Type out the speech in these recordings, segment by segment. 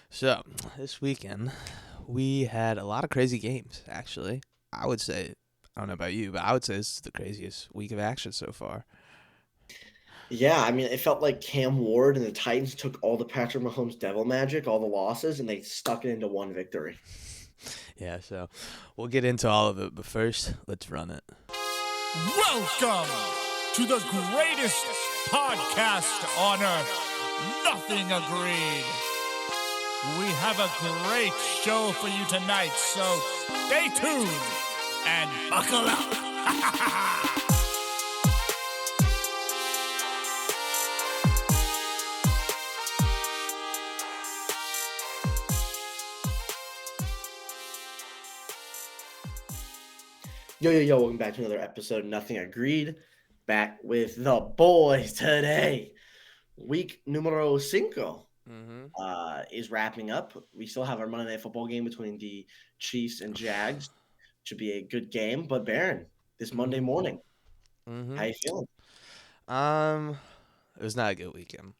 So, this weekend, we had a lot of crazy games, actually. I would say, I don't know about you, but I would say this is the craziest week of action so far. Yeah, I mean, it felt like Cam Ward and the Titans took all the Patrick Mahomes devil magic, all the losses, and they stuck it into one victory. Yeah, so we'll get into all of it, but first, let's run it. Welcome to the greatest podcast on earth. Nothing agreed. We have a great show for you tonight, so stay tuned and buckle up. Yo, welcome back to another episode of Nothing Agreed. Back with the boys today. Week numero cinco Mm-hmm. is wrapping up. We still have our Monday Night Football game between the Chiefs and Jags. Should be a good game. But Baron, this Monday Mm-hmm. morning, how Mm-hmm. you feeling? Um, it was not a good weekend.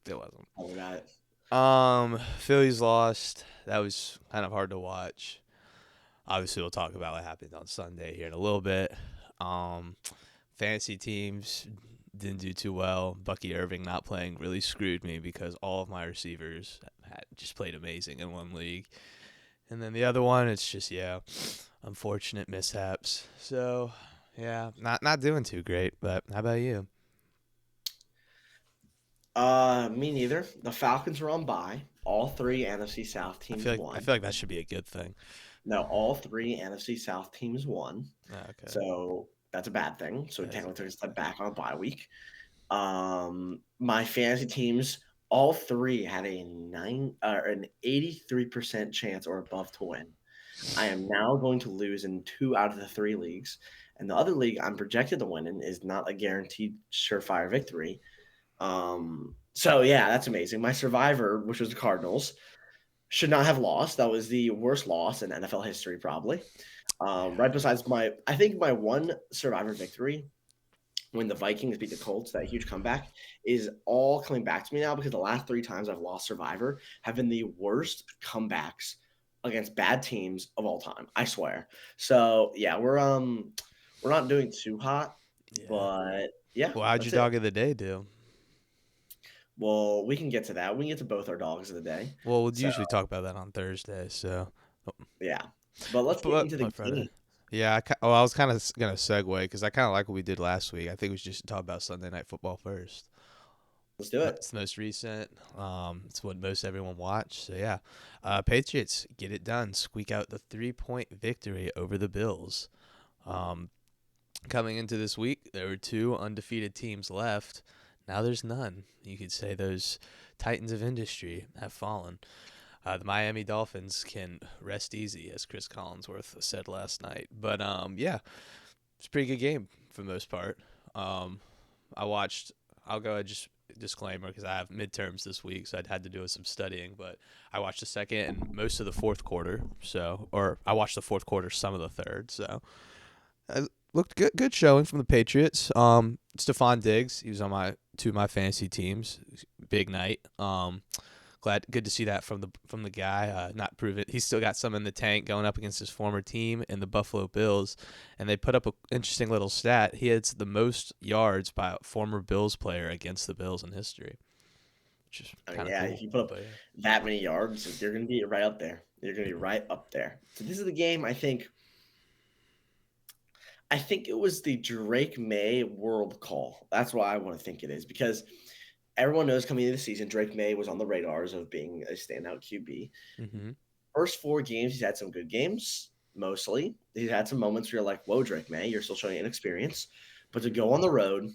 It wasn't. Oh, we got it. Phillies lost. That was kind of hard to watch. Obviously, we'll talk about what happened on Sunday here in a little bit. Um, fantasy teams didn't do too well. Bucky Irving not playing really screwed me because all of my receivers had just played amazing in one league. And then the other one, it's just unfortunate mishaps. So yeah, not doing too great. But how about you? Me neither. The Falcons are on bye. All three NFC South I teams feel like I won. feel like that should be a good thing. No, all three NFC South teams won. Okay, So that's a bad thing. So we that is a technically took a bad step thing. back on a bye week. My fantasy teams, all three had an 83% chance or above to win. I am now going to lose in two out of the three leagues. And the other league I'm projected to win in is not a guaranteed surefire victory. So yeah, that's amazing. My survivor, which was the Cardinals, should not have lost. That was the worst loss in NFL history, probably. Yeah. Right besides I think my one survivor victory when the Vikings beat the Colts, that huge comeback, is all coming back to me now because the last three times I've lost survivor have been the worst comebacks against bad teams of all time. I swear. So yeah, we're not doing too hot, Yeah. but yeah, Well, how'd your that's it. dog of the day do? Well, we can get to that. We can get to both our dogs of the day. Well, we'll So usually talk about that on Thursday. So, yeah, but let's get but into the my Friday. game. Yeah, I was kind of gonna segue because I kind of like what we did last week. I think we should just talk about Sunday Night Football first. Let's do it. It's the most recent. It's what most everyone watched. So yeah, Patriots get it done. Squeak out the 3-point victory over the Bills. Um, coming into this week, there were two undefeated teams left. Now there's none. You could say those titans of industry have fallen. The Miami Dolphins can rest easy, as Chris Collinsworth said last night. But yeah, it's a pretty good game for the most part. Um, I watched. I'll go ahead just disclaimer because I have midterms this week, so I'd had to do some studying. But I watched the second and most of the fourth quarter. So, or I watched the fourth quarter, some of the third. So, it looked good. Good showing from the Patriots. Stephon Diggs, he was on my fantasy teams. Big night. Good to see that from the guy. Not proven. He's still got some in the tank going up against his former team in the Buffalo Bills, and they put up an interesting little stat. He has the most yards by a former Bills player against the Bills in history, which is I mean, kind of yeah, if cool. you put up But yeah, that many yards, you're going to be right up there. You're going to be right up there. So this is the game. I think it was the Drake May world call. That's why I want to think it is because everyone knows coming into the season, Drake May was on the radars of being a standout QB. mm-hmm. First four games, he's had some good games. Mostly, he's had some moments where you're like, "Whoa, Drake May, you're still showing inexperience." But to go on the road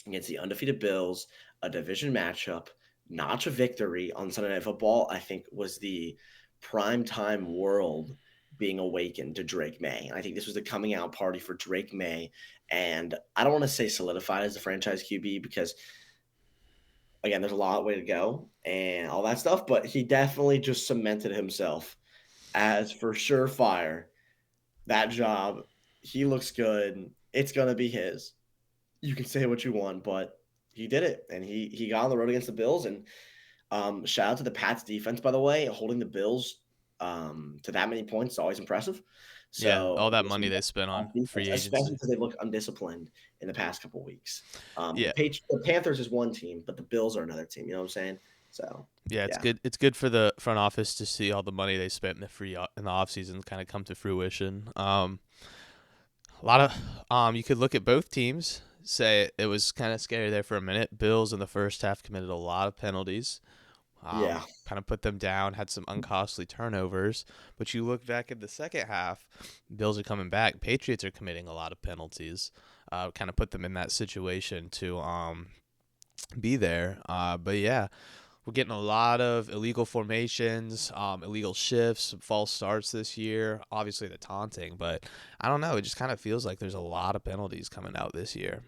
against the undefeated Bills, a division matchup, notch a victory on Sunday Night Football, I think was the prime time world being awakened to Drake May. I think this was the coming out party for Drake May. And I don't want to say solidified as the franchise QB because, again, there's a lot way to go and all that stuff, but he definitely just cemented himself as for surefire that job. He looks good. It's going to be his. You can say what you want, but he did it, and he got on the road against the Bills, and Shout out to the Pats defense, by the way, holding the Bills to that many points is always impressive. Yeah, So all that listen, money they spent on defense, free especially agency. because they look undisciplined in the past couple weeks. Yeah. The Panthers is one team, but the Bills are another team. You know what I'm saying? So Yeah, it's yeah, good. It's good for the front office to see all the money they spent in the offseason kind of come to fruition. A lot of you could look at both teams. Say it was kind of scary there for a minute. Bills in the first half committed a lot of penalties. yeah, Kind of put them down. Had some uncostly turnovers. But you look back at the second half, Bills are coming back. Patriots are committing a lot of penalties. Kind of put them in that situation to be there. But yeah, we're getting a lot of illegal formations, illegal shifts, false starts this year. Obviously, the taunting, but I don't know. It just kind of feels like there's a lot of penalties coming out this year.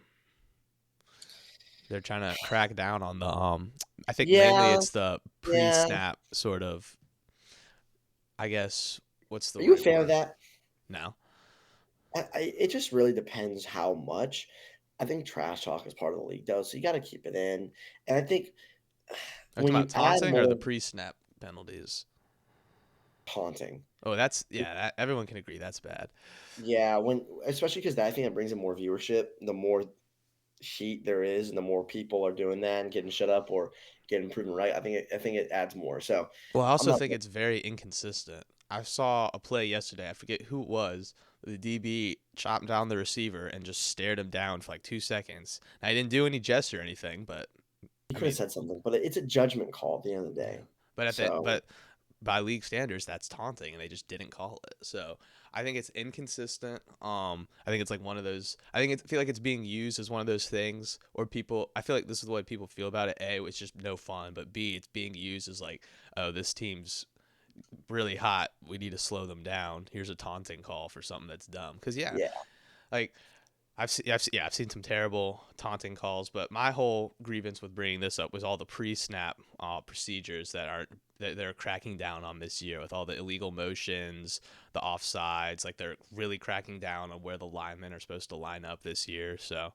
They're trying to crack down on the. I think mainly yeah, it's the yeah. pre-snap sort of. I guess what's the Are you a right fan of word? that? No. It just really depends how much. I think trash talk is part of the league, though, so you got to keep it in. And I think Are you when talking about you add taunting or the more pre-snap penalties? taunting, Oh, that's yeah. Everyone can agree that's bad. yeah, when especially because I think that brings in more viewership. The more heat there is, and the more people are doing that and getting shut up or getting proven right, I think it adds more. So Well, I I'm also not. think it's very inconsistent. I saw a play yesterday. I forget who it was. The DB chopped down the receiver and just stared him down for like 2 seconds. Now, he didn't do any gesture or anything, but You I could have mean, said something, but it's a judgment call at the end of the yeah. day. But So by league standards, that's taunting, and they just didn't call it. So I think it's inconsistent. I think it's like one of those. I feel like it's being used as one of those things, or people. I feel like this is the way people feel about it. A, it's just no fun, but B, it's being used as like, oh, this team's really hot. We need to slow them down. Here's a taunting call for something that's dumb. Because yeah, yeah, like I've seen some terrible taunting calls, but my whole grievance with bringing this up was all the pre-snap procedures that they're cracking down on this year with all the illegal motions, the offsides. Like they're really cracking down on where the linemen are supposed to line up this year. So,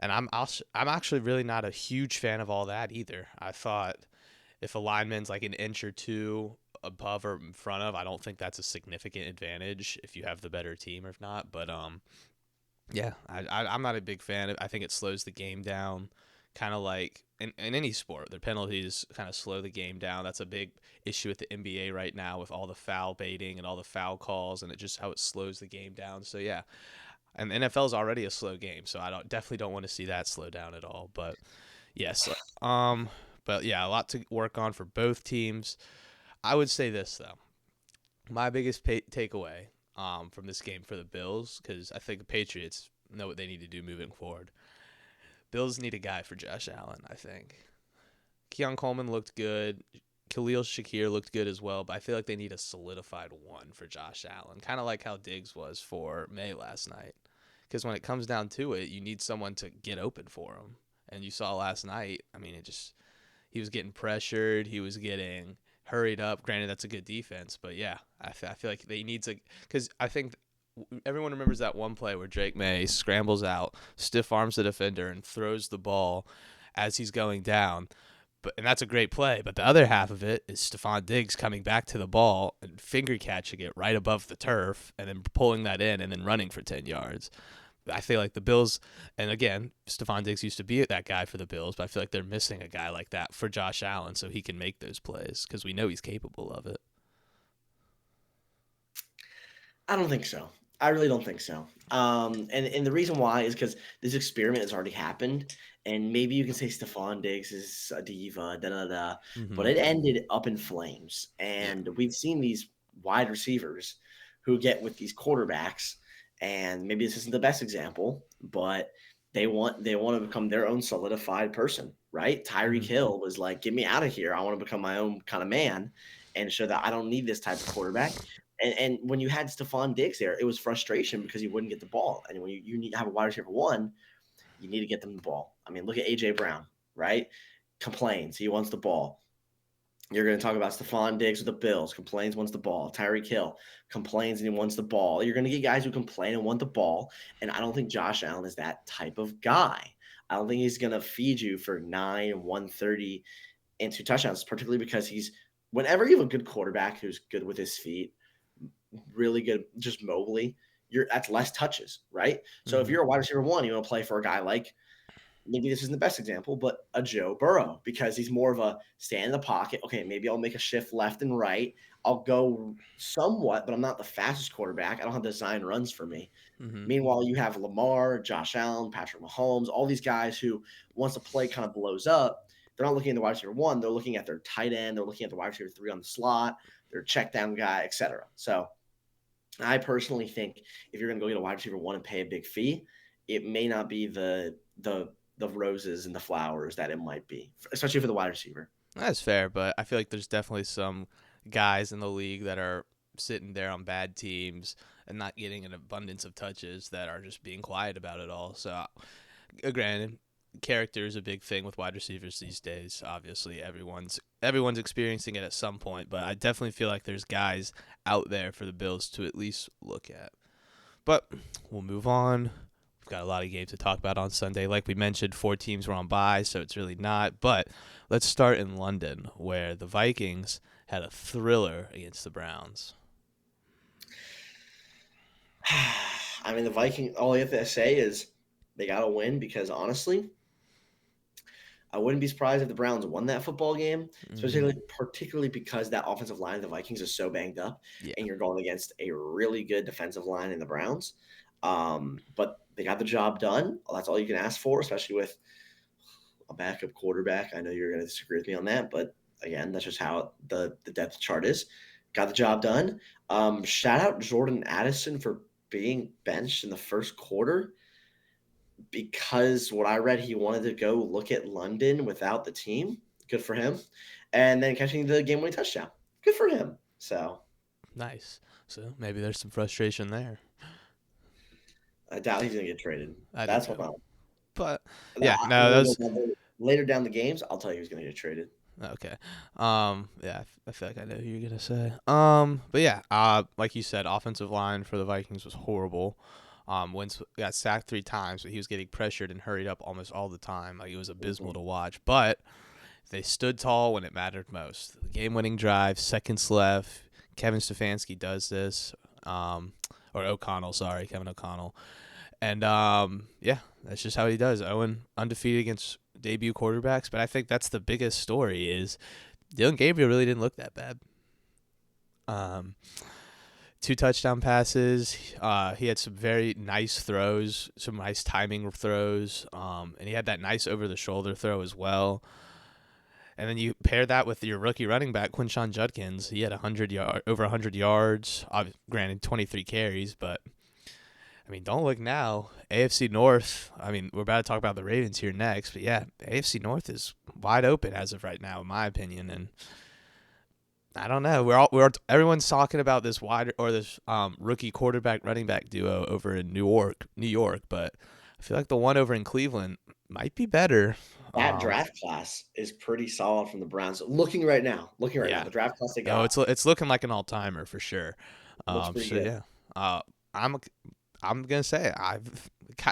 and I'm actually really not a huge fan of all that either. I thought if a lineman's like an inch or two above or in front of, I don't think that's a significant advantage if you have the better team or if not. But yeah, I'm not a big fan. I think it slows the game down, kind of like in any sport. Their penalties kind of slow the game down. That's a big issue with the NBA right now with all the foul baiting and all the foul calls, and it just how it slows the game down. So yeah, and the NFL is already a slow game, so I definitely don't want to see that slow down at all. But yes, um, but yeah, a lot to work on for both teams. I would say this though, my biggest takeaway from this game for the Bills, because I think the Patriots know what they need to do moving forward. Bills need a guy for Josh Allen, I think. Keon Coleman looked good. Khalil Shakir looked good as well, but I feel like they need a solidified one for Josh Allen, kind of like how Diggs was for May last night. Because when it comes down to it, you need someone to get open for him. And you saw last night, I mean, he was getting pressured, he was getting hurried up. Granted, that's a good defense, but yeah, I feel like they needs a because I think everyone remembers that one play where Drake May scrambles out, stiff arms the defender, and throws the ball as he's going down. And that's a great play. But the other half of it is Stephon Diggs coming back to the ball and finger catching it right above the turf, and then pulling that in and then running for 10 yards. I feel like the Bills, and again, Stephon Diggs used to be that guy for the Bills, but I feel like they're missing a guy like that for Josh Allen so he can make those plays because we know he's capable of it. I don't think so. I really don't think so. And the reason why is because this experiment has already happened, and maybe you can say Stephon Diggs is a diva, da da da, but Mm-hmm. it ended up in flames. Yeah. And we've seen these wide receivers who get with these quarterbacks, and maybe this isn't the best example, but they want to become their own solidified person, right? Tyreek Mm-hmm. Hill was like, "Get me out of here! I want to become my own kind of man, and show that I don't need this type of quarterback." And when you had Stephon Diggs there, it was frustration because he wouldn't get the ball. And when you need to have a wide receiver one, you need to get them the ball. I mean, look at AJ Brown, right? Complains he wants the ball. You're going to talk about Stephon Diggs with the Bills, complains, wants the ball. Tyreek Hill complains and he wants the ball. You're going to get guys who complain and want the ball. And I don't think Josh Allen is that type of guy. I don't think he's going to feed you for 130 and 2 touchdowns, particularly because whenever you have a good quarterback who's good with his feet, really good just mobily, that's less touches, right? So if Mm-hmm. you're a wide receiver one, you want to play for a guy like, maybe this isn't the best example, but a Joe Burrow, because he's more of a stand in the pocket. Okay, maybe I'll make a shift left and right. I'll go somewhat, but I'm not the fastest quarterback. I don't have design runs for me. Mm-hmm. Meanwhile, you have Lamar, Josh Allen, Patrick Mahomes, all these guys who, once a play kind of blows up, they're not looking at the wide receiver one. They're looking at their tight end. They're looking at the wide receiver three on the slot, their check down guy, etc. So I personally think if you're going to go get a wide receiver one and pay a big fee, it may not be the roses and the flowers that it might be, especially for the wide receiver. That's fair, but I feel like there's definitely some guys in the league that are sitting there on bad teams and not getting an abundance of touches that are just being quiet about it all. So, granted, character is a big thing with wide receivers these days. Obviously, everyone's experiencing it at some point, but I definitely feel like there's guys out there for the Bills to at least look at. But we'll move on. We've got a lot of games to talk about on Sunday. Like we mentioned, 4 teams were on bye, so it's really not. But let's start in London, where the Vikings had a thriller against the Browns. I mean, the Vikings, all you have to say is they got to win, because honestly, I wouldn't be surprised if the Browns won that football game, Mm-hmm. particularly because that offensive line of the Vikings is so banged up, Yeah, and you're going against a really good defensive line in the Browns. But they got the job done. That's all you can ask for, especially with a backup quarterback. I know you're going to disagree with me on that, but again, that's just how the depth chart is. Got the job done. Shout out Jordan Addison for being benched in the first quarter, because what I read, he wanted to go look at London without the team. Good for him. And then catching the game winning touchdown. Good for him. So nice. So maybe there's some frustration there. I doubt he's going to get traded. I do That's what too. I'm. But yeah, no, that was Later down the games, I'll tell you who's going to get traded. okay. Yeah, I feel like I know who you're gonna say. But yeah, like you said, offensive line for the Vikings was horrible. Wentz got sacked 3 times, but he was getting pressured and hurried up almost all the time. Like it was abysmal to watch. But they stood tall when it mattered most. The game-winning drive, seconds left. Kevin Stefanski does this. Or O'Connell, sorry, Kevin O'Connell. And yeah, that's just how he does. Owen undefeated against debut quarterbacks, but I think that's the biggest story is Dylan Gabriel really didn't look that bad. Um, 2 touchdown passes. He had some very nice throws, some nice timing throws, and he had that nice over the shoulder throw as well. And then you pair that with your rookie running back Quinshon Judkins. He had over 100 yards. Granted, 23 carries, but I mean, don't look now. AFC North. I mean, we're about to talk about the Ravens here next, but yeah, AFC North is wide open as of right now, in my opinion. And I don't know. Everyone's talking about this rookie quarterback running back duo over in New York, but I feel like the one over in Cleveland might be better. That draft class is pretty solid from the Browns. Looking right now, Yeah. the draft class they Oh, got it's looking like an all timer for sure. looks pretty So good. yeah. I'm I'm gonna say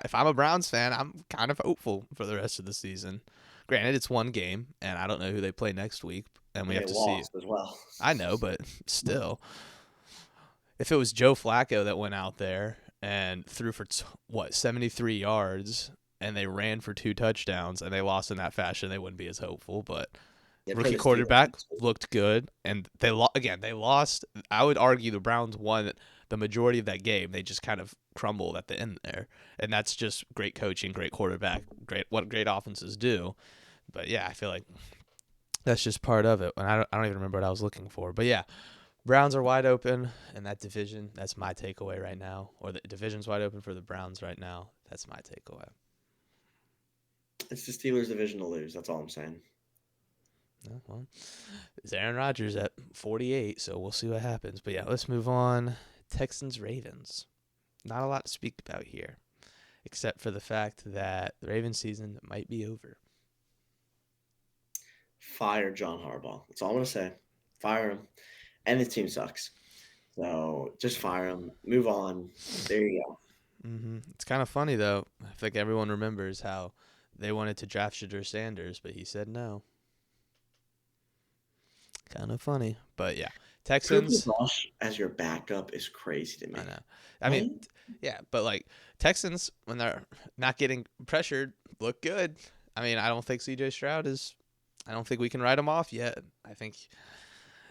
if I'm a Browns fan, I'm kind of hopeful for the rest of the season. Granted, it's one game, and I don't know who they play next week, and we And have they to see. lost as well. I know, but still, if it was Joe Flacco that went out there and threw for 73 yards, and they ran for 2 touchdowns, and they lost in that fashion, they wouldn't be as hopeful. But They play rookie the Steelers quarterback next week. looked good, and they lost. I would argue the Browns won the majority of that game. They just kind of crumbled at the end there, and that's just great coaching, great quarterback, what great offenses do. But yeah, I feel like that's just part of it, and I don't even remember what I was looking for. But yeah, Browns are wide open in that division. That's my takeaway right now, or the division's wide open for the Browns right now. That's my takeaway. It's the Steelers division to lose. That's all I'm saying. Yeah, well, it's Aaron Rodgers at 48, so we'll see what happens. But yeah, let's move on. Texans Ravens. Not a lot to speak about here, except for the fact that the Ravens season might be over. Fire John Harbaugh. That's all I'm gonna say. Fire him. And his team sucks. So just fire him. Move on. There you go. It's kind of funny though. I think everyone remembers how they wanted to draft Shadur Sanders, but he said no. Kind of funny. But yeah, Cooper Texans. Rush as your backup is crazy to I me. know. I mean, Right? yeah, but like Texans when they're not getting pressured look good. I mean, I don't think C.J. Stroud is. I don't think we can write him off yet. I think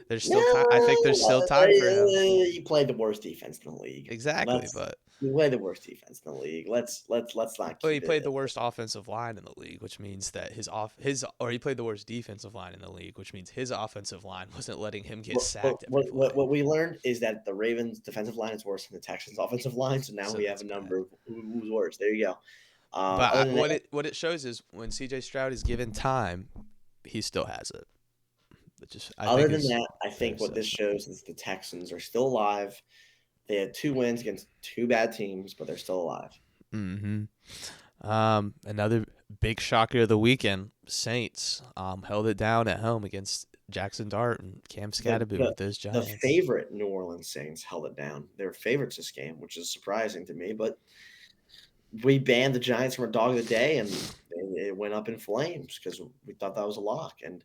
there's Yeah, still time. I think there's still time for him. you played the worst defense in the league. Exactly, Let's but you play the worst defense in the league. Let's not well, he keep it. played the worst offensive line in the league, which means that he played the worst defensive line in the league, which means his offensive line wasn't letting him get What, sacked every what, what, play. what we learned is that the Ravens' defensive line is worse than the Texans' offensive line. So now So we have that's a bad. number of who's worse. There you go. But Other than that, what it shows is when C.J. Stroud is given time, he still has it. Which is I other think than is that, I very think what this sad. shows is the Texans are still alive. They had 2 wins against 2 bad teams, but they're still alive. Mm-hmm. Another big shocker of the weekend: Saints held it down at home against Jackson Dart and Cam The, Scatterby the with those the Giants. favorite New Orleans Saints held it down. They were favorites this game, which is surprising to me. But we banned the Giants from our dog of the day, and it went up in flames because we thought that was a lock, and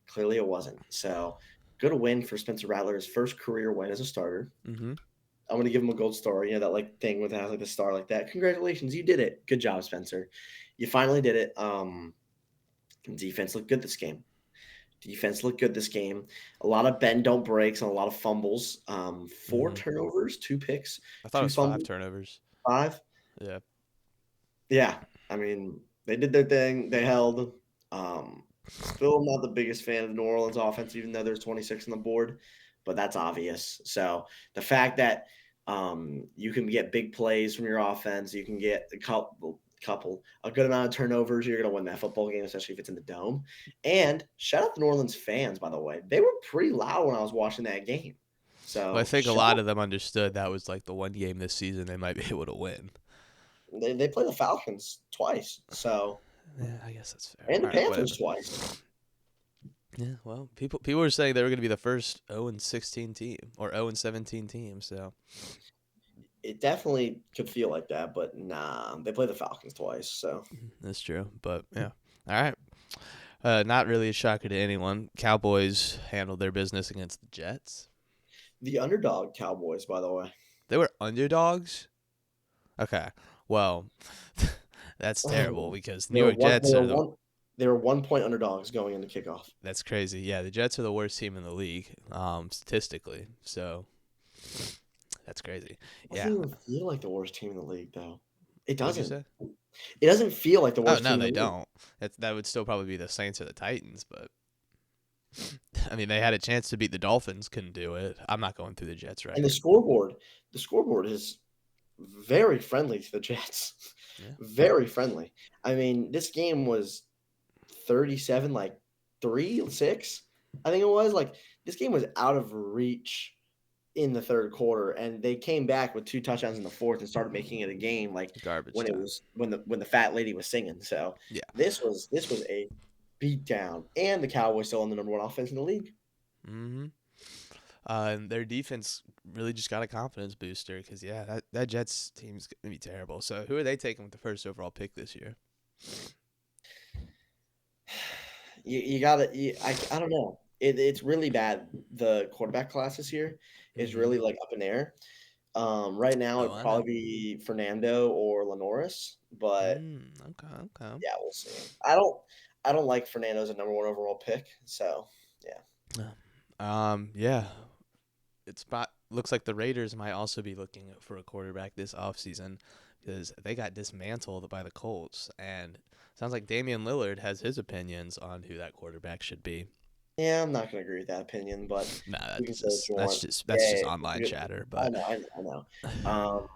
clearly it wasn't. So good win for Spencer Rattler's first career win as a starter. Mm-hmm. I'm gonna give him a gold star. You know that like thing with has like the star like that. Congratulations, you did it. Good job, Spencer. You finally did it. Defense looked good this game. Defense looked good this game. A lot of bend don't breaks and a lot of fumbles. 4 Mm-hmm. turnovers, 2 picks, I thought it 2 was 5 fumbles, turnovers. 5. Yeah. Yeah, I mean they did their thing. They held. Still not the biggest fan of the New Orleans offense, even though there's 26 on the board, but that's obvious. So the fact that you can get big plays from your offense, you can get a good amount of turnovers, you're going to win that football game, especially if it's in the dome. And shout out the New Orleans fans, by the way. They were pretty loud when I was watching that game. Well, I So think a lot of them understood that was like the one game this season they might be able to win. they play the Falcons twice. So Yeah, I guess that's fair. and the All right, Panthers whatever. twice. Yeah, well, people were saying they were going to be the first 0-16 team or 0-17 team. So It definitely could feel like that, but nah, they play the Falcons twice. So that's true. But yeah, all right. Not really a shocker to anyone. Cowboys handled their business against the Jets. the underdog Cowboys, by the way. They were underdogs. Okay, well, that's terrible because New They were York one. Jets are the. They were 1 point underdogs going into kickoff. That's crazy. Yeah, the Jets are the worst team in the league, statistically. So that's crazy. It Yeah. doesn't even feel like the worst team in the league, though. It What'd you doesn't. say? It doesn't feel like the Oh worst no, team in they the league. don't. That would still probably be the Saints or the Titans, but I mean they had a chance to beat the Dolphins, couldn't do it. I'm not going through the Jets And the record. scoreboard is very friendly to the Jets. Yeah. Very friendly. I mean, this game was 37, like 3-6. I think it was like this game was out of reach in the third quarter, and they came back with 2 touchdowns in the fourth and started making it a game like Garbage when it time. was when the fat lady was singing. So Yeah. this was a beat down, and the Cowboys still on the number 1 offense in the league. Mm-hmm. And their defense really just got a confidence booster because yeah, that Jets team's gonna be terrible. So who are they taking with the first overall pick this year? You gotta. I don't know. It's really bad. The quarterback class this year is Mhm. really like up in the air. Right now, Oh, it'd I probably know. be Fernando or Lenoris, but Okay. yeah, we'll see. I don't like Fernando as a number 1 overall pick. So yeah, Yeah. Looks like the Raiders might also be looking for a quarterback this offseason because they got dismantled by the Colts, and sounds like Damian Lillard has his opinions on who that quarterback should be. yeah, I'm not gonna agree with that opinion, but Nah, you can that's say what just you that's want. just Yeah, that's just yeah, online yeah. chatter, I but know, I know, I know.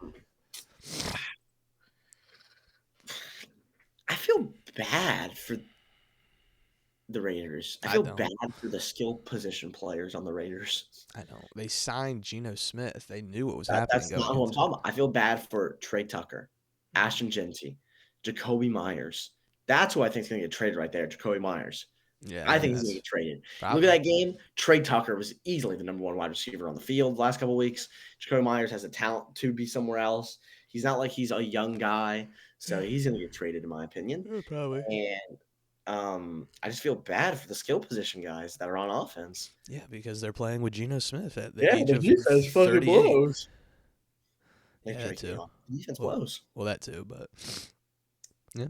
I feel bad for the Raiders. I I feel bad don't. for the skill position players on the Raiders. I don't. They signed Geno Smith. They knew what was That, happening that's going not who I'm into talking it. about. I feel bad for Trey Tucker, Ashton Genty, Jacoby Myers. That's who I think is going to get traded right there, Jacoby Myers. Yeah, I I think think he's going to that's get traded. You look at probably. that game, Trey Tucker was easily the number 1 wide receiver on the field the last couple of weeks. Jacoby Myers has the talent to be somewhere else. He's not like he's a young guy, so he's going to get traded, in my opinion. Probably. And I just feel bad for the skill position guys that are on offense. Yeah, because they're playing with Geno Smith at the Yeah, age the of defense fucking 38. blows. Yeah, that too. The defense blows. Well, that too, but yeah.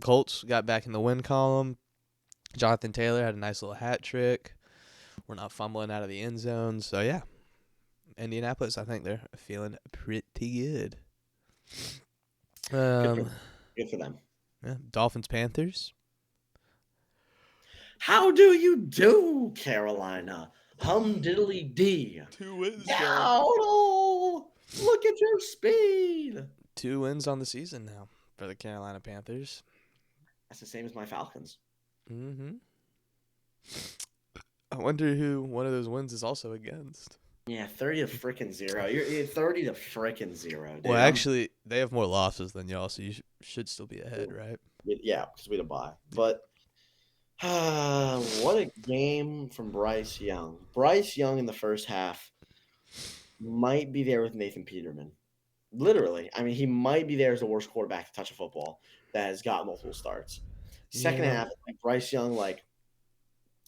Colts got back in the win column. Jonathan Taylor had a nice little hat trick. We're not fumbling out of the end zone, so yeah. Indianapolis, I think they're feeling pretty good. Good for them. Yeah, Dolphins, Panthers. How do you do, Carolina? Hum diddly dee. 2 wins. Look at your speed. 2 wins on the season now for the Carolina Panthers. That's the same as my Falcons. Mm-hmm. I wonder who one of those wins is also against. Yeah, 30 to frickin' 0. You're 30 to frickin' 0, dude. Well, actually, they have more losses than y'all, so you should still be ahead, right? Yeah, because we had a bye. But what a game from Bryce Young. Bryce Young in the first half might be there with Nathan Peterman. Literally. I mean, he might be there as the worst quarterback to touch a football that has got multiple starts. Second half, like Bryce Young, like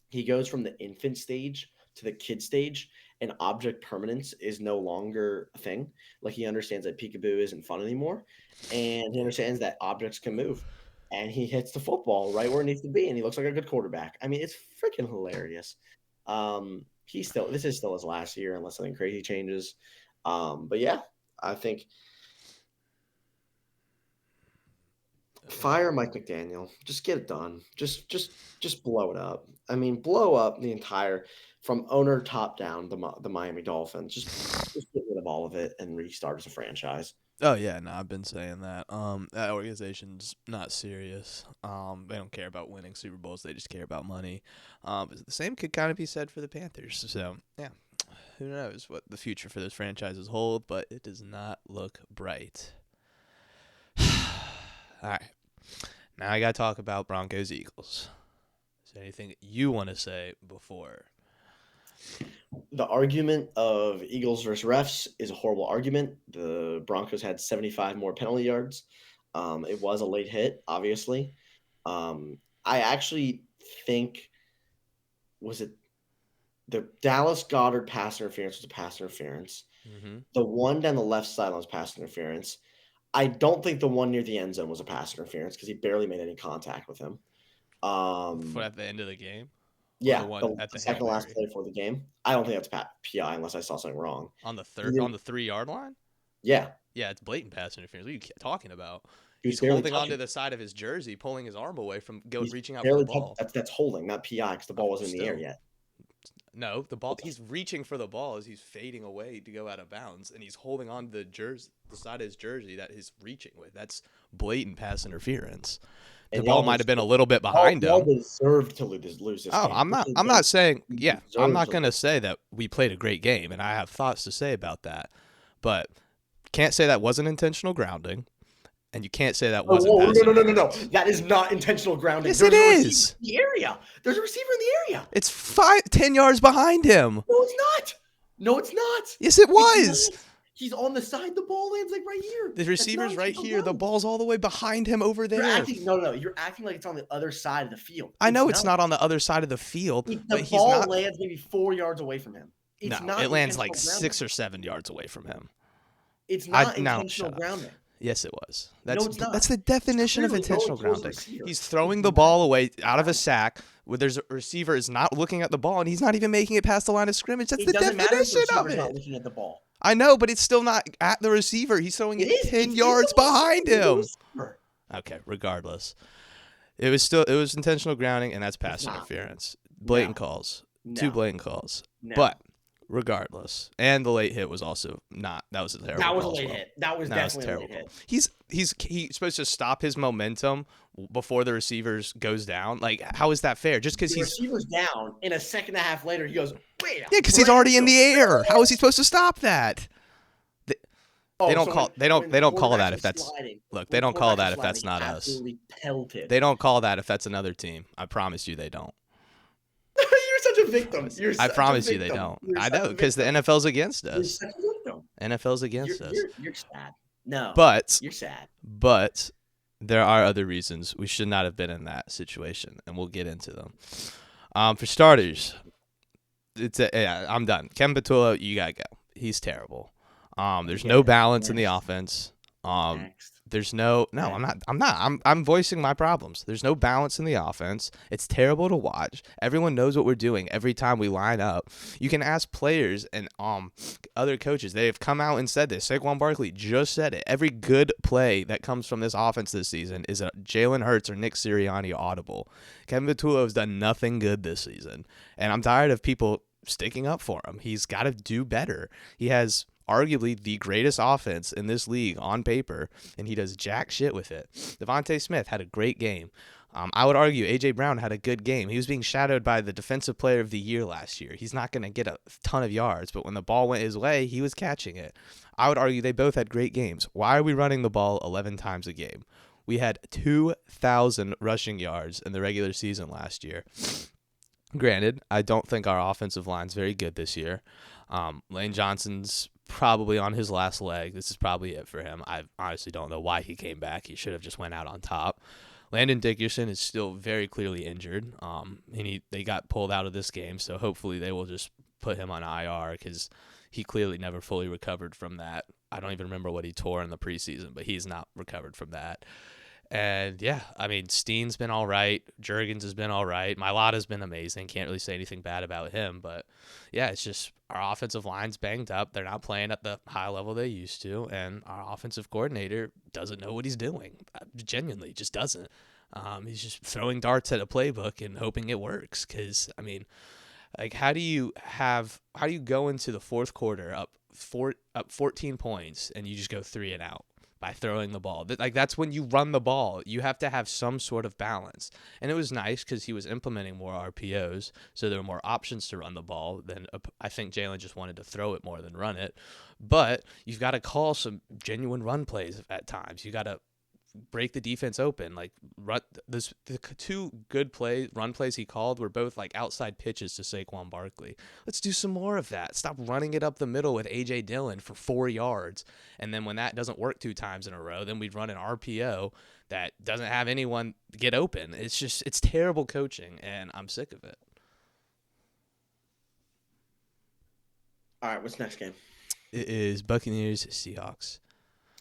he goes from the infant stage to the kid stage, and object permanence is no longer a thing. Like he understands that peekaboo isn't fun anymore, and he understands that objects can move. And he hits the football right where it needs to be, and he looks like a good quarterback. I mean, it's freaking hilarious. This is still his last year unless something crazy changes. But yeah, I think fire Mike McDaniel. Just get it done. Just blow it up. I mean, blow up the entire from owner top down the Miami Dolphins. Just get rid of all of it and restart as a franchise. Oh yeah, no, I've been saying that. That organization's not serious. They don't care about winning Super Bowls. They just care about money. The same could kind of be said for the Panthers. So yeah, who knows what the future for those franchises hold? But it does not look bright. All right, now I got to talk about Broncos Eagles. Is there anything that you want to say before? The argument of Eagles versus refs is a horrible argument. The Broncos had 75 more penalty yards. It was a late hit, obviously. I actually think, was it the Dallas Goedert pass interference was a pass interference. Mm-hmm. The one down the left sideline was pass interference. I don't think the one near the end zone was a pass interference because he barely made any contact with him. At the end of the game? Yeah, the second last play for the game. I don't think that's PI unless I saw something wrong. On the 3-yard line? Yeah. Yeah, it's blatant pass interference. What are you talking about? He's holding onto the side of his jersey, pulling his arm away from reaching out for the ball. That's holding, not PI, because the ball wasn't in the air yet. No, the ball. He's reaching for the ball as he's fading away to go out of bounds, and he's holding on to the side of his jersey that he's reaching with. That's blatant pass interference. The ball might have been a little bit behind him. Y'all deserved to lose this game. I'm not saying. Yeah, I'm not going to say that we played a great game, and I have thoughts to say about that. But can't say that wasn't intentional grounding, and you can't say that wasn't. No. That is not intentional grounding. Yes, it is. In the area. There's a receiver in the area. It's 10 yards behind him. No, it's not. Yes, it was. He's on the side. The ball lands like right here. The receiver's right here. The ball's all the way behind him over there. You're acting like it's on the other side of the field. I know it's not on the other side of the field. The ball lands maybe 4 yards away from him. It lands like 6 or 7 yards away from him. It's not intentional grounding. Yes, it was. It's not. That's the definition of intentional grounding. He's throwing the ball away out of a sack where there's a receiver is not looking at the ball, and he's not even making it past the line of scrimmage. That's the definition of it. Not looking at the ball. I know, but it's still not at the receiver. He's throwing it 10 yards behind him. Okay, regardless. It was intentional grounding, and that's pass interference. Blatant calls. 2 blatant calls. But regardless. And the late hit was also not. That was a terrible call. That was a late hit. That was definitely a late hit. He's supposed to stop his momentum before the receivers goes down. Like, how is that fair? Just because the receiver's down, in a second and a half later, he goes, wait. Yeah, because he's already in the air. How is he supposed to stop that? They don't call that if that's look. They don't call that if that's not us. They don't call that if that's another team. I promise you, they don't. You're such a victim. I promise you, they don't. I know because the NFL's against us. You're such a victim. NFL's against us. You're sad. No, but you're sad. But there are other reasons we should not have been in that situation, and we'll get into them. For starters, I'm done. Kevin Patullo, you gotta go. He's terrible. There's no balance in the offense. Next. There's no. I'm not. I'm voicing my problems. There's no balance in the offense. It's terrible to watch. Everyone knows what we're doing every time we line up. You can ask players and other coaches. They have come out and said this. Saquon Barkley just said it. Every good play that comes from this offense this season is a Jalen Hurts or Nick Sirianni audible. Kevin Patullo has done nothing good this season, and I'm tired of people sticking up for him. He's got to do better. He has arguably the greatest offense in this league on paper, and he does jack shit with it. Devontae Smith had a great game. I would argue A.J. Brown had a good game. He was being shadowed by the Defensive Player of the Year last year. He's not going to get a ton of yards, but when the ball went his way, he was catching it. I would argue they both had great games. Why are we running the ball 11 times a game? We had 2,000 rushing yards in the regular season last year. Granted, I don't think our offensive line's very good this year. Lane Johnson's probably on his last leg. This is probably it for him. I honestly don't know why he came back. He should have just went out on top. Landon Dickerson is still very clearly injured. And they got pulled out of this game, so hopefully they will just put him on IR because he clearly never fully recovered from that. I don't even remember what he tore in the preseason, but he's not recovered from that. And yeah, I mean, Steen's been all right. Juergens has been all right. Mailata's been amazing. Can't really say anything bad about him. But yeah, it's just our offensive line's banged up. They're not playing at the high level they used to. And our offensive coordinator doesn't know what he's doing. Genuinely, just doesn't. He's just throwing darts at a playbook and hoping it works. Because, I mean, like, how do you go into the fourth quarter up 14 points and you just go 3 and out? By throwing the ball. Like, that's when you run the ball. You have to have some sort of balance. And it was nice because he was implementing more RPOs, so there were more options to run the ball. Than I think Jalen just wanted to throw it more than run it. But you've got to call some genuine run plays at times. You got to break the defense open. Like, the two good run plays he called were both like outside pitches to Saquon Barkley. Let's do some more of that. Stop running it up the middle with A.J. Dillon for 4 yards. And then when that doesn't work 2 times in a row, then we'd run an RPO that doesn't have anyone get open. It's terrible coaching, and I'm sick of it. All right, what's next game? It is Buccaneers Seahawks.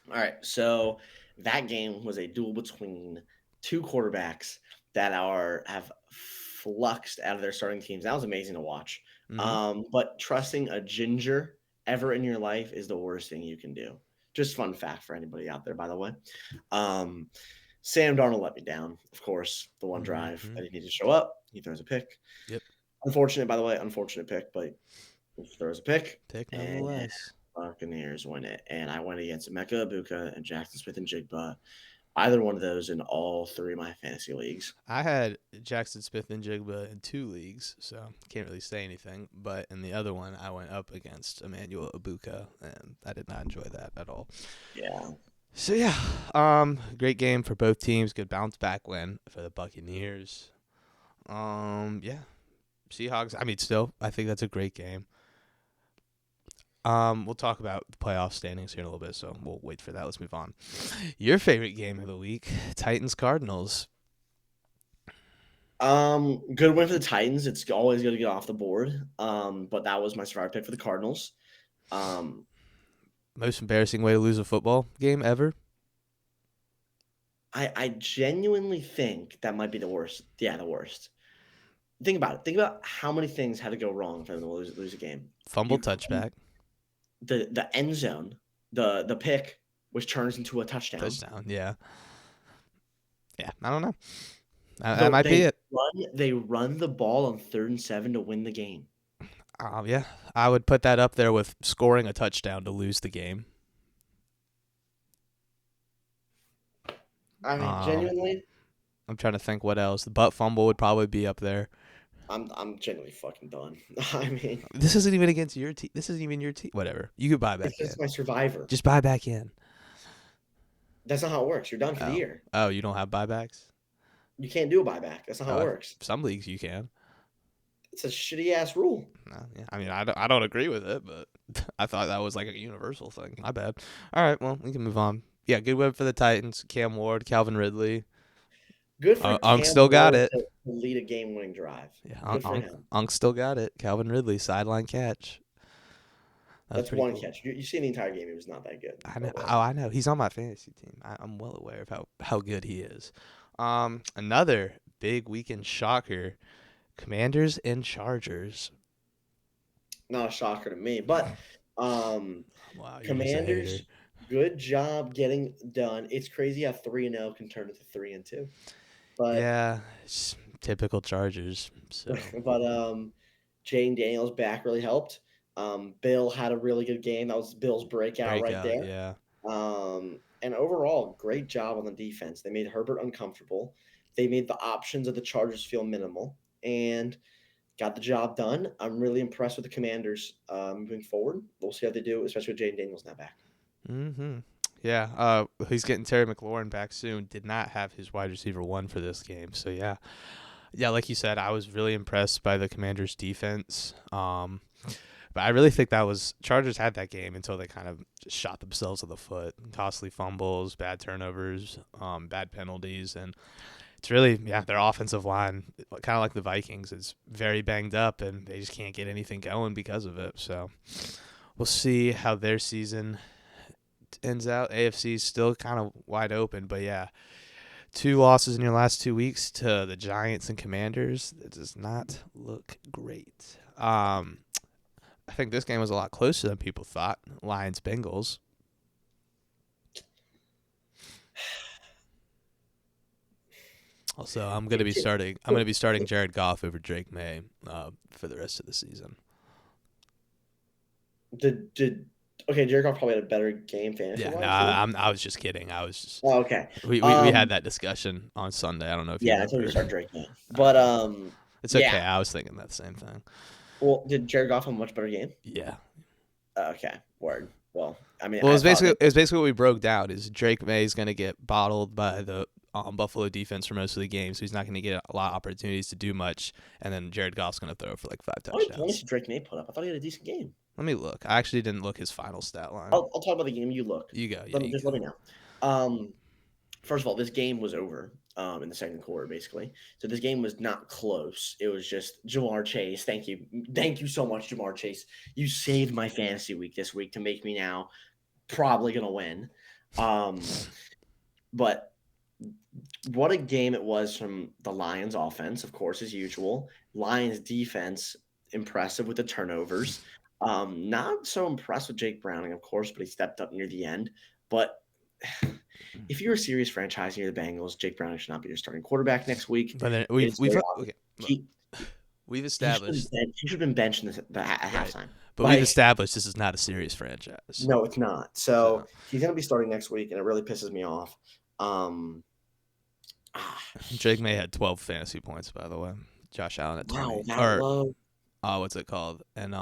All right, so that game was a duel between two quarterbacks that have fluxed out of their starting teams. That was amazing to watch. Mm-hmm. But trusting a ginger ever in your life is the worst thing you can do. Just fun fact for anybody out there, by the way. Sam Darnold let me down, of course. The one drive that he needed to show up, he throws a pick. Yep. Unfortunate pick, but he throws a pick. Pick nonetheless. Buccaneers win it, and I went against Emeka Ibuka and Jackson Smith-Njigba. Either one of those in all 3 of my fantasy leagues. I had Jackson Smith-Njigba in 2 leagues, so can't really say anything. But in the other one, I went up against Emmanuel Ibuka, and I did not enjoy that at all. Yeah. So yeah, great game for both teams. Good bounce back win for the Buccaneers. Yeah, Seahawks. I mean, still, I think that's a great game. We'll talk about the playoff standings here in a little bit, so we'll wait for that. Let's move on. Your favorite game of the week, Titans-Cardinals. Good win for the Titans. It's always good to get off the board. But that was my survivor pick for the Cardinals. Most embarrassing way to lose a football game ever? I genuinely think that might be the worst. Yeah, the worst. Think about it. Think about how many things had to go wrong for them to lose a game. Fumble touchback. The end zone, the pick, which turns into a touchdown. Yeah. Yeah, I don't know. That might be it. They run the ball on 3rd and 7 to win the game. Yeah, I would put that up there with scoring a touchdown to lose the game. I mean, genuinely. I'm trying to think what else. The butt fumble would probably be up there. I'm genuinely fucking done. I mean, this isn't even against your team. This isn't even your team. Whatever. You could buy back in. It's my survivor. Just buy back in. That's not how it works. You're done for the year. Oh, you don't have buybacks? You can't do a buyback. That's not how it works. Some leagues you can. It's a shitty ass rule. No, yeah. I mean, I don't agree with it, but I thought that was like a universal thing. My bad. All right, well, we can move on. good win for the Titans. Cam Ward, Calvin Ridley. Good for Unk Cam still got Ward it. to lead a game-winning drive. Yeah, Good for him. Unk still got it. Calvin Ridley, sideline catch. That was That's pretty one cool. catch. You see the entire game, he was not that good. I know. But, Oh, I know. He's on my fantasy team. I'm well aware of how good he is. Another big weekend shocker: Commanders and Chargers. not a shocker to me. But Wow, you're just a hater. Commanders, good job getting done. It's crazy how 3-0 can turn into 3-2. But Yeah, it's typical Chargers. So but Jane Daniels back really helped. Bill had a really good game. That was Bill's breakout right there. yeah. And overall, great job on the defense. They made Herbert uncomfortable. They made the options of the Chargers feel minimal and got the job done. I'm really impressed with the Commanders moving forward. We'll see how they do, especially with Jaden Daniels now back. Mm-hmm. Yeah. He's getting Terry McLaurin back soon. Did not have his wide receiver 1 for this game. So yeah. Yeah, like you said, I was really impressed by the Commanders' defense. But I really think Chargers had that game until they kind of just shot themselves in the foot. Costly fumbles, bad turnovers, bad penalties, and it's really, their offensive line, kind of like the Vikings, is very banged up, and they just can't get anything going because of it. So we'll see how their season ends out. AFC is still kind of wide open, but yeah, 2 losses in your last 2 weeks to the Giants and Commanders. It does not look great. I think this game was a lot closer than people thought. Lions Bengals. Also, I'm going to be starting Jared Goff over Drake May for the rest of the season. Okay, Jared Goff probably had a better game fantasy. Yeah, no, I was just kidding. Oh, okay. We had that discussion on Sunday. I don't know if you I told you to start Drake May. But it's okay. I was thinking that same thing. Well, did Jared Goff have a much better game? Yeah. Okay. Word. Well, I mean, it was basically what we broke down is Drake May is going to get bottled by the Buffalo defense for most of the game, so he's not going to get a lot of opportunities to do much. And then Jared Goff's going to throw for like 5 touchdowns. How many points did Drake May put up? I thought he had a decent game. Let me look. I actually didn't look his final stat line. I'll talk about the game. You look. You go. Let me know. First of all, this game was over in the second quarter, basically. So this game was not close. It was just Jamar Chase. Thank you so much, Jamar Chase. You saved my fantasy week this week to make me now probably gonna win. But what a game it was from the Lions offense, of course, as usual. Lions defense, impressive with the turnovers. Not so impressed with Jake Browning, of course, but he stepped up near the end. But if you're a serious franchise near the Bengals, Jake Browning should not be your starting quarterback next week. But then we've established he should have been benched at halftime. But we've established this is not a serious franchise. No, it's not. So he's going to be starting next week, and it really pisses me off. Drake May had 12 fantasy points, by the way. Josh Allen at 20. Low. What's it called? And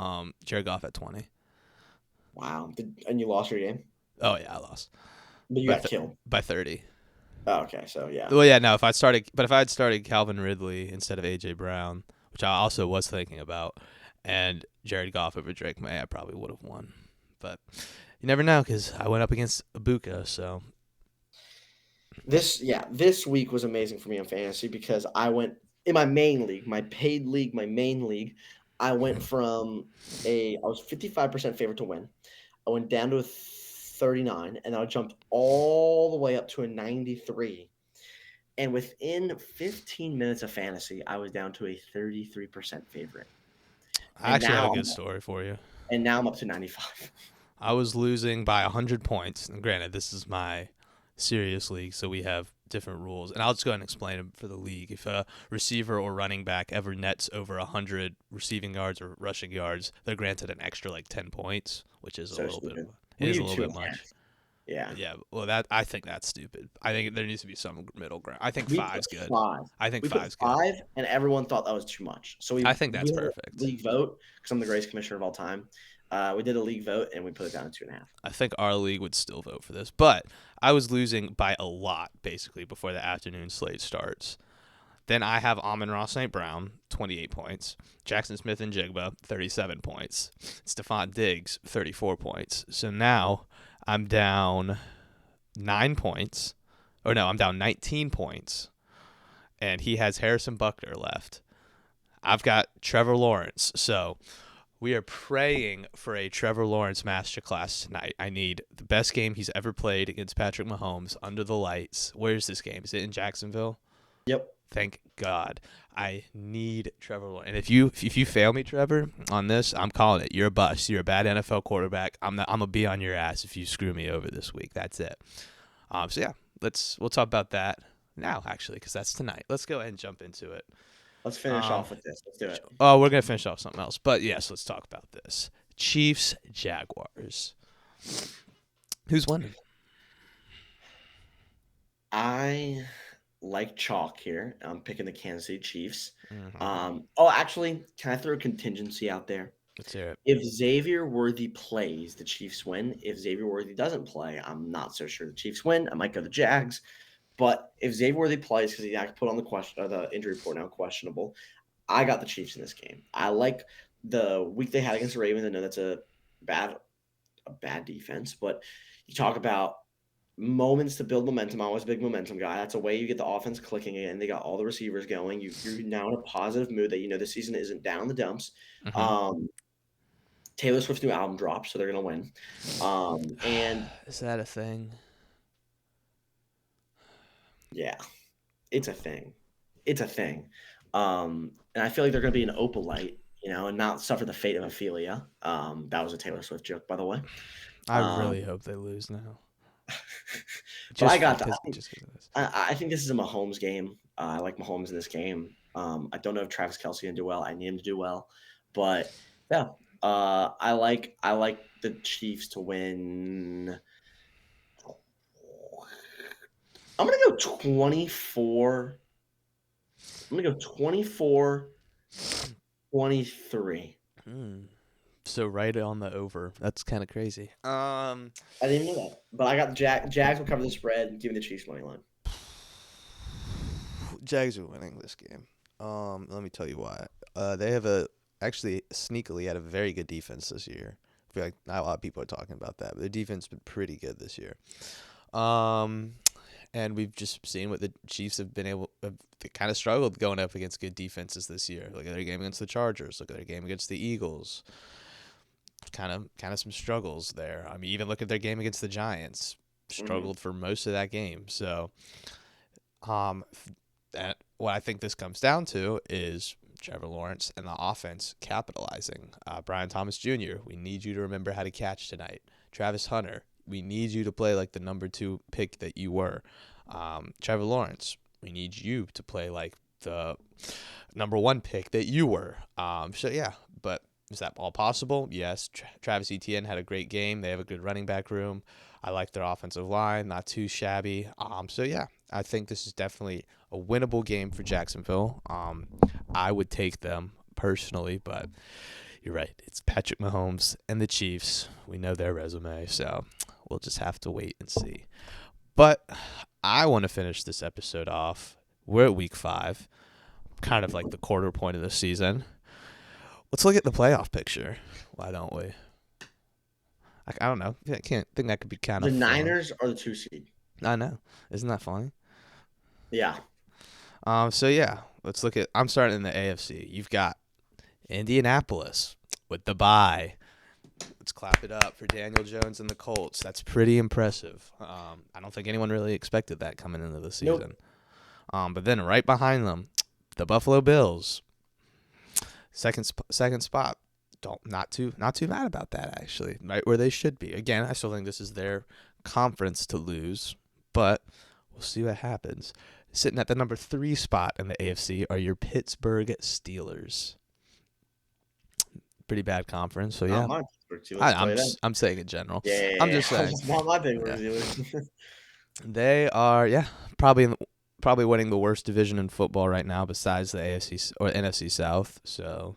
Jared Goff at 20. Wow. And you lost your game? Oh, yeah, I lost. But you got killed. By 30. Oh, okay, so yeah. Well, yeah, no, if I had started Calvin Ridley instead of A.J. Brown, which I also was thinking about, and Jared Goff over Drake May, I probably would have won. But you never know because I went up against Ibuka, so. This week was amazing for me on fantasy because I went in my main league, my paid league, my main league. I went from I was 55% favorite to win. I went down to a 39, and I jumped all the way up to a 93. And within 15 minutes of fantasy, I was down to a 33% favorite. I actually have a good story for you. And now I'm up to 95. I was losing by 100 points. And granted, this is my serious league, so we have different rules. And I'll just go ahead and explain them for the league. If a receiver or running back ever nets over 100 receiving yards or rushing yards, they're granted an extra 10 points, which is a little bit. It is a little bit much. Yeah. Yeah. Well, I think that's stupid. I think there needs to be some middle ground. I think 5's good. I think 5's good. 5, and everyone thought that was too much. So I think that's perfect. League vote, because I'm the greatest commissioner of all time. We did a league vote, and we put it down to 2.5. I think our league would still vote for this, but I was losing by a lot, basically, before the afternoon slate starts. Then I have Amon-Ra St. Brown, 28 points. Jackson Smith and Jigba, 37 points. Stephon Diggs, 34 points. So now I'm down 9 points. Or no, I'm down 19 points. And he has Harrison Buckner left. I've got Trevor Lawrence. So we are praying for a Trevor Lawrence masterclass tonight. I need the best game he's ever played against Patrick Mahomes under the lights. Where's this game? Is it in Jacksonville? Yep. Thank God. I need Trevor Lawrence. And if you fail me, Trevor, on this, I'm calling it. You're a bust. You're a bad NFL quarterback. I'm gonna be on your ass if you screw me over this week. That's it. So yeah, we'll talk about that now, actually, because that's tonight. Let's go ahead and jump into it. Let's finish off with this. Let's do it. Oh, we're gonna finish off something else, but yes, let's talk about this. Chiefs Jaguars. Who's winning? I like chalk here. I'm picking the Kansas City Chiefs. Mm-hmm. Actually, can I throw a contingency out there? Let's hear it. If Xavier Worthy plays, the Chiefs win. If Xavier Worthy doesn't play, I'm not so sure the Chiefs win. I might go the Jags. But if Xavier Worthy plays, because he got put on the injury report now, questionable, I got the Chiefs in this game. I like the week they had against the Ravens. I know that's a bad defense, but you talk about moments to build momentum. I'm always a big momentum guy. That's a way you get the offense clicking again. They got all the receivers going. You're now in a positive mood that you know the season isn't down in the dumps. Mm-hmm. Taylor Swift's new album dropped, so they're gonna win. And is that a thing? Yeah, it's a thing. It's a thing. And I feel like they're gonna be an opalite, and not suffer the fate of Ophelia. That was a Taylor Swift joke, by the way. I really hope they lose now. But I got that. I think this is a Mahomes game. I like Mahomes in this game. I don't know if Travis Kelce can do well. I need him to do well, but yeah, I like the Chiefs to win. I'm gonna go 24. I'm gonna go 24-23. So right on the over. That's kind of crazy. I didn't even know that, but I got the Jags will cover the spread. Give me the Chiefs money line. Jags are winning this game. Let me tell you why. They have actually sneakily had a very good defense this year. I feel like not a lot of people are talking about that, but their defense has been pretty good this year. And we've just seen what the Chiefs have been they kind of struggled going up against good defenses this year. Look at their game against the Chargers. Look at their game against the Eagles. Kind of some struggles there. I mean, even look at their game against the Giants. Struggled for most of that game. So, what I think this comes down to is Trevor Lawrence and the offense capitalizing. Brian Thomas Jr., we need you to remember how to catch tonight. Travis Hunter, we need you to play like the number 2 pick that you were. Trevor Lawrence, we need you to play like the number 1 pick that you were. So, yeah, but is that all possible? Yes. Travis Etienne had a great game. They have a good running back room. I like their offensive line, not too shabby. So, yeah, I think this is definitely a winnable game for Jacksonville. I would take them personally, but you're right. It's Patrick Mahomes and the Chiefs. We know their resume, so we'll just have to wait and see. But I want to finish this episode off. We're at week 5, kind of like the quarter point of the season. Let's look at the playoff picture. Why don't we? I don't know. I can't think that could be kind of the fun. Niners are the 2 seed. I know. Isn't that funny? Yeah. So yeah, let's look at. I'm starting in the AFC. You've got Indianapolis with the bye. Let's clap it up for Daniel Jones and the Colts. That's pretty impressive. I don't think anyone really expected that coming into the season. Nope. But then right behind them, the Buffalo Bills. Second spot. Not too mad about that, actually. Right where they should be. Again, I still think this is their conference to lose, but we'll see what happens. Sitting at the number 3 spot in the AFC are your Pittsburgh Steelers. Pretty bad conference, so yeah. I'm saying in general. Yeah, I'm just saying. It's not my Pittsburgh Steelers. They are, probably winning the worst division in football right now, besides the AFC or NFC South. So,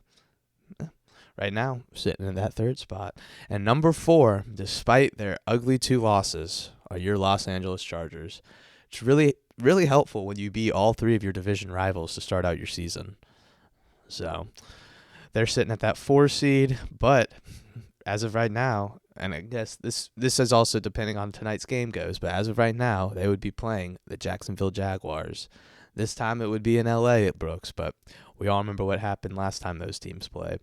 right now, sitting in that 3rd spot. And number 4, despite their ugly 2 losses, are your Los Angeles Chargers. It's really, really helpful when you beat all 3 of your division rivals to start out your season. So, they're sitting at that 4 seed, but as of right now, and I guess this is also depending on tonight's game goes, but as of right now, they would be playing the Jacksonville Jaguars. This time it would be in LA at Brooks, but we all remember what happened last time those teams played.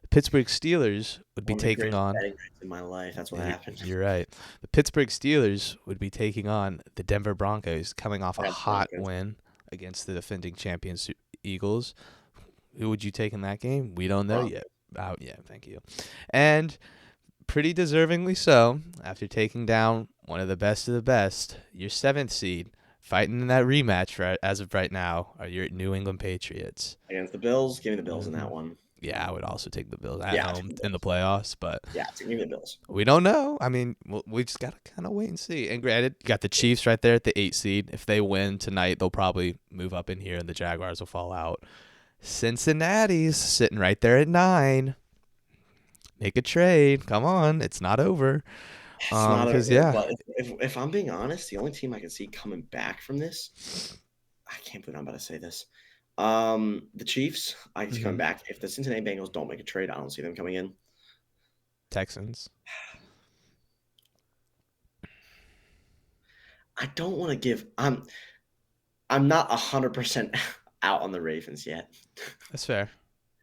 The Pittsburgh Steelers would be One of the taking greatest on. betting nights in my life. That's what happened. You're right. The Pittsburgh Steelers would be taking on the Denver Broncos, coming off a That's hot Broncos. win against the defending champions Eagles. Who would you take in that game? We don't know yet. Oh, yeah, thank you. And pretty deservingly so, after taking down one of the best, your 7th seed, fighting in that rematch as of right now, are your New England Patriots. Against the Bills, give me the Bills in that one. Yeah, I would also take the Bills at home in the playoffs, but yeah, give me the Bills. We don't know. I mean, we just got to kind of wait and see. And granted, you got the Chiefs right there at the 8 seed. If they win tonight, they'll probably move up in here, and the Jaguars will fall out. Cincinnati's sitting right there at 9. Make a trade. Come on. It's not over. It's not over, yeah. But if I'm being honest, the only team I can see coming back from this, I can't believe I'm about to say this. The Chiefs, I can see coming back. If the Cincinnati Bengals don't make a trade, I don't see them coming in. Texans. I don't want to give. I'm not 100% out on the Ravens yet. That's fair.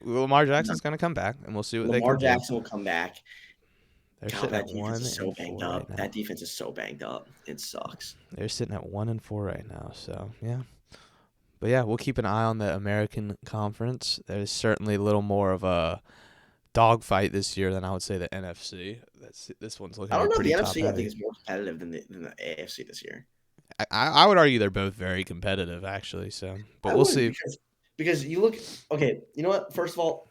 Lamar Jackson's going to come back, and we'll see what Lamar they can Jackson will come back. They're God, sitting that at defense 1 is so and banged 4 up. right now. That defense is so banged up. It sucks. They're sitting at 1 and 4 right now. So yeah, but yeah, we'll keep an eye on the American Conference. There's certainly a little more of a dogfight this year than I would say the NFC. This one's looking. I don't know. pretty The top NFC, I heavy. think, is more competitive than the AFC this year. I would argue they're both very competitive, actually. So, but we'll see. Because you look. Okay, you know what? First of all,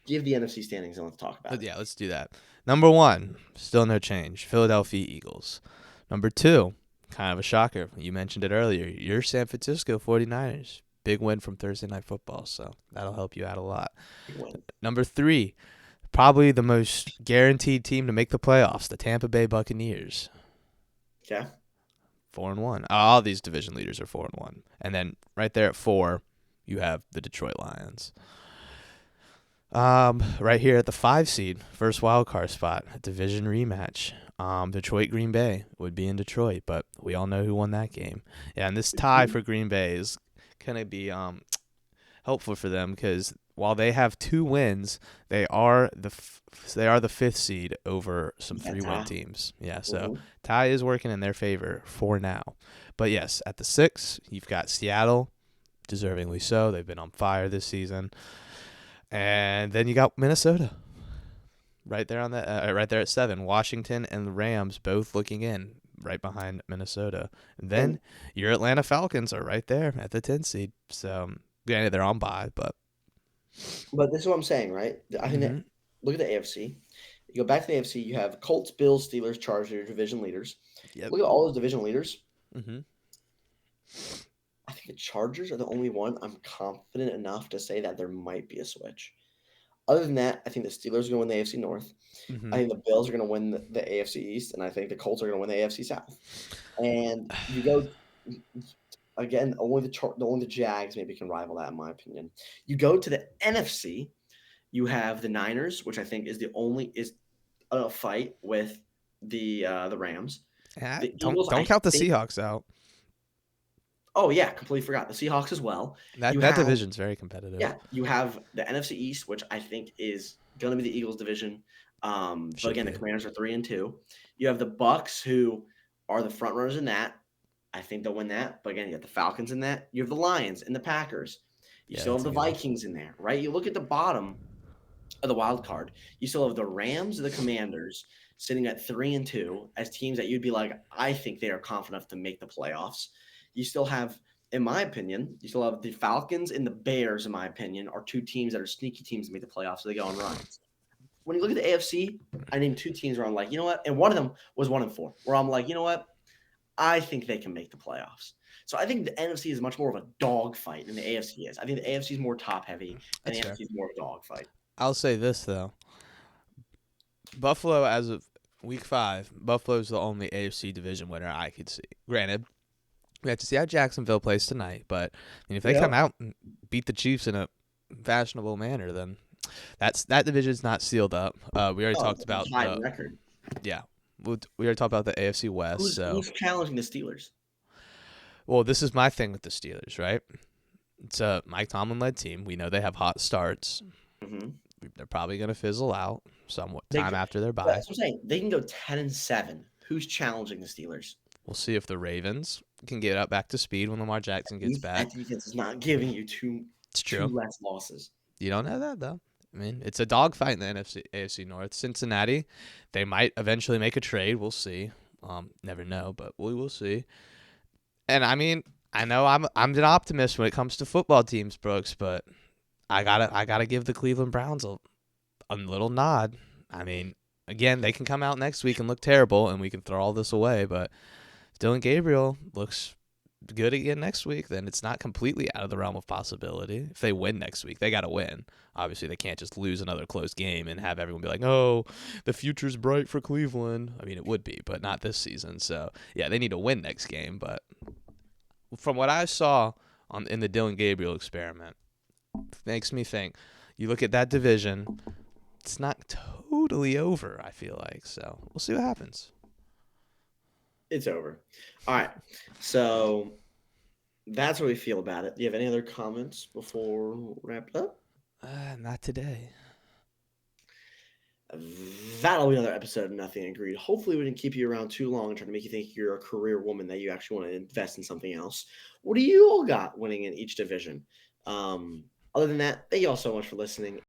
give the NFC standings and let's talk about it. Yeah, let's do that. Number 1, still no change. Philadelphia Eagles. Number 2, kind of a shocker. You mentioned it earlier. Your San Francisco 49ers. Big win from Thursday Night Football, so that'll help you out a lot. Number 3, probably the most guaranteed team to make the playoffs, the Tampa Bay Buccaneers. Yeah. 4-1. All these division leaders are 4-1. And then right there at 4, you have the Detroit Lions. Right here at the 5 seed, first wild card spot, a division rematch. Detroit Green Bay would be in Detroit, but we all know who won that game. Yeah, and this tie for Green Bay is gonna be helpful for them because while they have 2 wins, they are the 5th seed over some 3-win teams. Yeah, so tie is working in their favor for now. But yes, at the 6, you've got Seattle, deservingly so. They've been on fire this season. And then you got Minnesota, right there on that, right there at 7. Washington and the Rams both looking in, right behind Minnesota. And then your Atlanta Falcons are right there at the 10 seed. So yeah, they're on bye, but this is what I'm saying, right? I think that, look at the AFC. You go back to the AFC. You have Colts, Bills, Steelers, Chargers, division leaders. Yep. Look at all those division leaders. Mm-hmm. I think the Chargers are the only one I'm confident enough to say that there might be a switch. Other than that, I think the Steelers are going to win the AFC North. I think the Bills are going to win the AFC East, and I think the Colts are going to win the AFC South. And you go again, only the Jags maybe can rival that, in my opinion. You go to the NFC, you have the Niners, which I think is a fight with the Rams. Yeah, The don't Eagles, count the Seahawks out. Oh, yeah, completely forgot. The Seahawks as well. That division's very competitive. Yeah, you have the NFC East, which I think is going to be the Eagles division. But again, the Commanders are 3-2. You have the Bucks, who are the front runners in that. I think they'll win that. But again, you have the Falcons in that. You have the Lions and the Packers. You still have the Vikings in there, right? You look at the bottom of the wild card. You still have the Rams and the Commanders sitting at 3-2 as teams that you'd be like, I think they are confident enough to make the playoffs. You still have, in my opinion, the Falcons and the Bears, in my opinion, are 2 teams that are sneaky teams to make the playoffs, so they go on runs. When you look at the AFC, I named 2 teams where I'm like, you know what? And one of them was 1-4, where I'm like, you know what? I think they can make the playoffs. So I think the NFC is much more of a dogfight than the AFC is. I think the AFC is more top-heavy, and the NFC is more of a dogfight. I'll say this, though. Buffalo, as of Week 5, Buffalo's the only AFC division winner I could see. Granted, we have to see how Jacksonville plays tonight, but if they come out and beat the Chiefs in a fashionable manner, then that division's not sealed up. We already Oh, talked it's a about high record. yeah. We already talked about the AFC West. Who's challenging the Steelers? Well, this is my thing with the Steelers, right? It's a Mike Tomlin led team. We know they have hot starts. Mm-hmm. They're probably going to fizzle out somewhat They time after their bye. That's what I'm saying. They can go 10-7. Who's challenging the Steelers? We'll see if the Ravens can get up back to speed when Lamar Jackson gets back. That defense is not giving you two less losses. You don't know that, though. I mean, it's a dogfight in the AFC North. Cincinnati, they might eventually make a trade. We'll see. Never know, but we will see. And I mean, I know I'm an optimist when it comes to football teams, Brooks, but I gotta give the Cleveland Browns a little nod. I mean, again, they can come out next week and look terrible, and we can throw all this away. But if Dylan Gabriel looks good again next week, then it's not completely out of the realm of possibility. If they win next week, they got to win. Obviously, they can't just lose another close game and have everyone be like, "Oh, the future's bright for Cleveland." I mean, it would be, but not this season. So yeah, they need to win next game. But from what I saw in the Dylan Gabriel experiment, makes me think. You look at that division, it's not totally over, I feel like. So we'll see what happens. It's over. All right. So that's what we feel about it. Do you have any other comments before we wrap it up? Not today. That'll be another episode of Nothing Agreed. Hopefully, we didn't keep you around too long and try to make you think you're a career woman, that you actually want to invest in something else. What do you all got winning in each division? Other than that, thank you all so much for listening.